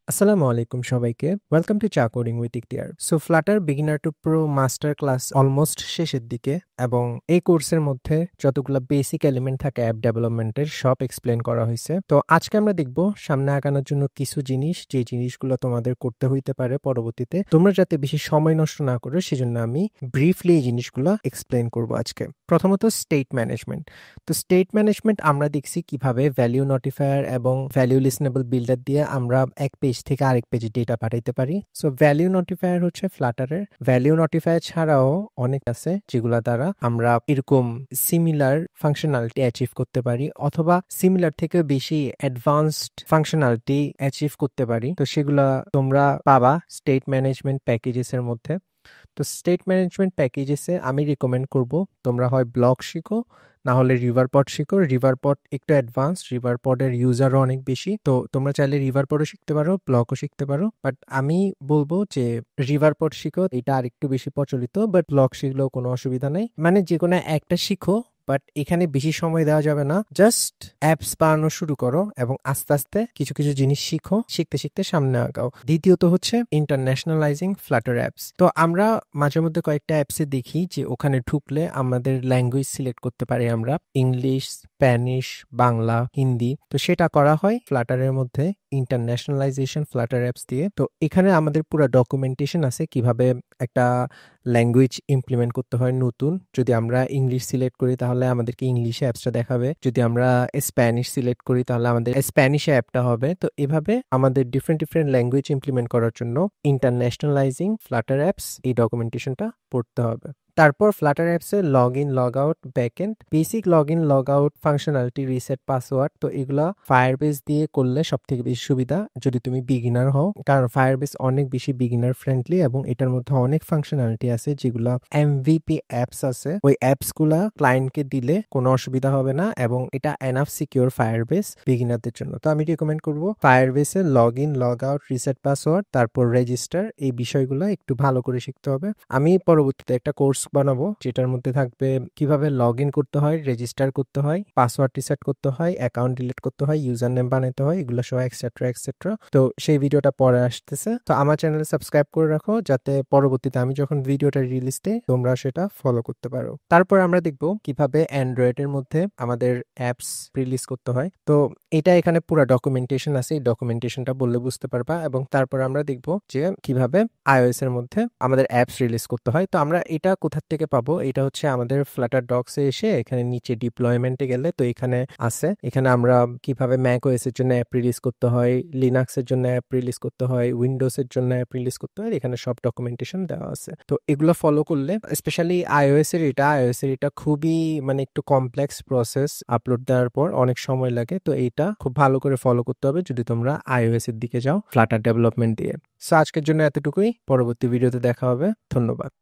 আসসালামু আলাইকুম সবাইকে। ওয়েলকাম টু চা coding with Ikhtiar. So Flutter beginner to pro master class almost শেষের দিকে এবং এই কোর্সের মধ্যে যতগুলো বেসিক এলিমেন্ট থাকে অ্যাপ ডেভেলপমেন্টের সব এক্সপ্লেন করা হয়েছে। তো আজকে আমরা দেখব সামনে আগানোর জন্য কিছু জিনিস, যে জিনিসগুলো তোমাদের করতে হইতে পারে পরবর্তীতে, তোমরা যাতে বেশি সময় নষ্ট না করো সেজন্য আমি ব্রিফলি এই জিনিসগুলো এক্সপ্লেন করব আজকে। প্রথমত স্টেট ম্যানেজমেন্ট। তো স্টেট ম্যানেজমেন্ট আমরা দেখছি কিভাবে ভ্যালিউ নোটিফায়ার এবং ভ্যালিউ লিসনেবল বিল্ডার দিয়ে আমরা এক পেজ থেকে আরেক পেজে ডেটা পাঠাইতে পারি। সো ভ্যালিউ নোটিফায়ার হচ্ছে ফ্লাটারের। ভ্যালিউ নোটিফায়ার ছাড়াও অনেক আছে যেগুলো দ্বারা আমরা এরকম সিমিলার ফাংশনালিটি অ্যাচিভ করতে পারি অথবা সিমিলার থেকে বেশি অ্যাডভান্সড ফাংশনালিটি অ্যাচিভ করতে পারি। তো সেগুলা তোমরা পাবা স্টেট ম্যানেজমেন্ট প্যাকেজেস এর মধ্যে। তো স্টেট ম্যানেজমেন্ট প্যাকেজেসে আমি রিকমেন্ড করব তোমরা হয় ব্লক শিখো, না হলে রিভারপড শিখো। রিভারপড একটু অ্যাডভান্স, রিভারপডের ইউজারও অনেক বেশি। তো তোমরা চাইলে রিভারপডও শিখতে পারো, ব্লকও শিখতে পারো, বাট আমি বলবো যে রিভারপড শিখো, এটা আরেকটু বেশি প্রচলিত। বাট ব্লক শিখলেও কোনো অসুবিধা নেই, মানে যে কোনো একটা শিখো, বাট এখানে বেশি সময় দেওয়া যাবে না। জাস্ট অ্যাপস বানানো শুরু করো এবং আস্তে আস্তে কিছু কিছু জিনিস শিখো, শিখতে শিখতে সামনে আগাও। দ্বিতীয়ত হচ্ছে ইন্টারন্যাশনালাইজিং ফ্লাটার অ্যাপস। তো আমরা মাঝে মধ্যে কয়েকটা অ্যাপসে দেখি যে ওখানে ঢুকলে আমাদের ল্যাঙ্গুয়েজ সিলেক্ট করতে পারি আমরা, ইংলিশ, স্প্যানিশ, বাংলা, হিন্দি। তো সেটা করা হয় ফ্লাটারের মধ্যে ইন্টারন্যাশনালাইজেশন ফ্লাটার অ্যাপস দিয়ে। তো এখানে আমাদের পুরো ডকুমেন্টেশন আছে কিভাবে একটা ল্যাঙ্গুয়েজ ইমপ্লিমেন্ট করতে হয় নতুন। যদি আমরা ইংলিশ সিলেক্ট করি তাহলে আমাদেরকে ইংলিশে অ্যাপসটা দেখাবে, যদি আমরা স্প্যানিশ সিলেক্ট করি তাহলে আমাদের স্প্যানিশে অ্যাপটা হবে। তো এভাবে আমাদের ডিফারেন্ট ডিফারেন্ট ল্যাঙ্গুয়েজ ইমপ্লিমেন্ট করার জন্য ইন্টারন্যাশনালাইজিং ফ্লাটার অ্যাপস এই ডকুমেন্টেশনটা পড়তে হবে। তারপর ফ্লাটার অ্যাপসে log in log out backend, basic log in log out functionality, reset password. তো এগুলা ফায়ারবেস দিয়ে করলে সব থেকে বেশি সুবিধা যদি তুমি বিগিনার হও, কারণ ফায়ারবেস অনেক বেশি বিগিনার ফ্রেন্ডলি এবং এটার মধ্যে অনেক ফাংশনালিটি আছে যেগুলো এমভিপি অ্যাপস আছে। ওই অ্যাপস গুলা ক্লায়েন্টকে দিলে কোনো অসুবিধা হবে না এবং এটা এনাফ সিকিউর ফায়ারবেস বিগিনারদের জন্য। তো আমি রিকমেন্ড করবো ফায়ারবেসে log in log out, reset password, তারপর রেজিস্টার, এই বিষয়গুলো একটু ভালো করে শিখতে হবে। আমি পরবর্তীতে একটা কোর্স বানাবো যেটার মধ্যে থাকবে কিভাবে লগ ইন করতে হয়, রেজিস্টার করতে হয়, পাসওয়ার্ড রিসেট করতে হয়, অ্যাকাউন্ট ডিলিট করতে হয়, ইউজার নেম বানাতে হয়, এগুলো সহ এক্সেট্রা এক্সেট্রা। তো সেই ভিডিওটা পরে আসতেছে। তো আমার চ্যানেলে সাবস্ক্রাইব করে রাখো যাতে পরবর্তীতে আমি যখন ভিডিওটা রিলিজ দিই তোমরা সেটা ফলো করতে পারো। তারপর আমরা দেখবো কিভাবে অ্যান্ড্রয়েড এর মধ্যে আমাদের অ্যাপস রিলিজ করতে হয়। তো এটা এখানে পুরো ডকুমেন্টেশন আছে, এই ডকুমেন্টেশনটা বললে বুঝতে পারবা। এবং তারপর আমরা দেখবো যে কিভাবে আইওএস এর মধ্যে আমাদের অ্যাপস রিলিজ করতে হয়। তো আমরা এটা কোথা থেকে পাবো, এটা হচ্ছে আমাদের ফ্লাটার ডক্সে এসে এখানে নিচে ডিপ্লয়মেন্টে গেলে তো এখানে আছে। এখানে আমরা কিভাবে ম্যাক ওএস এর জন্য অ্যাপ রিলিজ করতে হয়, লিনাক্স এর জন্য অ্যাপ রিলিজ করতে হয়, উইন্ডোজ এর জন্য অ্যাপ রিলিজ করতে হয়, এখানে সব ডকুমেন্টেশন দেওয়া আছে। তো এগুলো ফলো করলে, স্পেশালি আইওএস এর এটা খুবই মানে একটু কমপ্লেক্স প্রসেস, আপলোড দেওয়ার পর অনেক সময় লাগে। তো এইটা খুব ভালো করে ফলো করতে হবে যদি তোমরা আইওএস এর দিকে যাও ফ্লাটার ডেভেলপমেন্ট দিয়ে। সো আজকের জন্য এতটুকুই, পরবর্তী ভিডিওতে দেখা হবে। ধন্যবাদ।